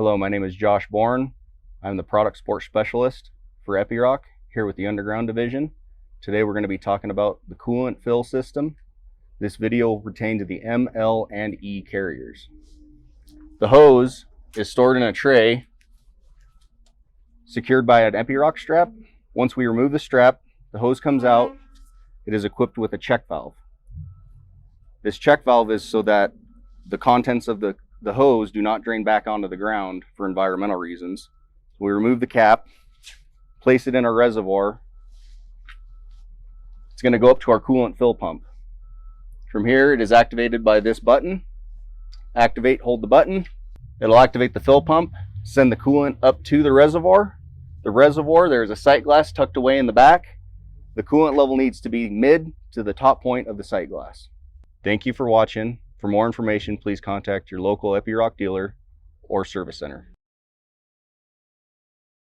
Hello, my name is Josh Bourne. I'm the product support specialist for Epiroc here with the Underground Division. Today we're going to be talking about the coolant fill system. This video will pertain to the M, L, and E carriers. The hose is stored in a tray secured by an Epiroc strap. Once we remove the strap, the hose comes out. It is equipped with a check valve. This check valve is so that the contents of the hose do not drain back onto the ground for environmental reasons. So we remove the cap, place it in our reservoir. It's going to go up to our coolant fill pump. From here, it is activated by this button. Activate, hold the button. It'll activate the fill pump, send the coolant up to the reservoir. The reservoir, there's a sight glass tucked away in the back. The coolant level needs to be mid to the top point of the sight glass. Thank you for watching. For more information, please contact your local Epiroc dealer or service center.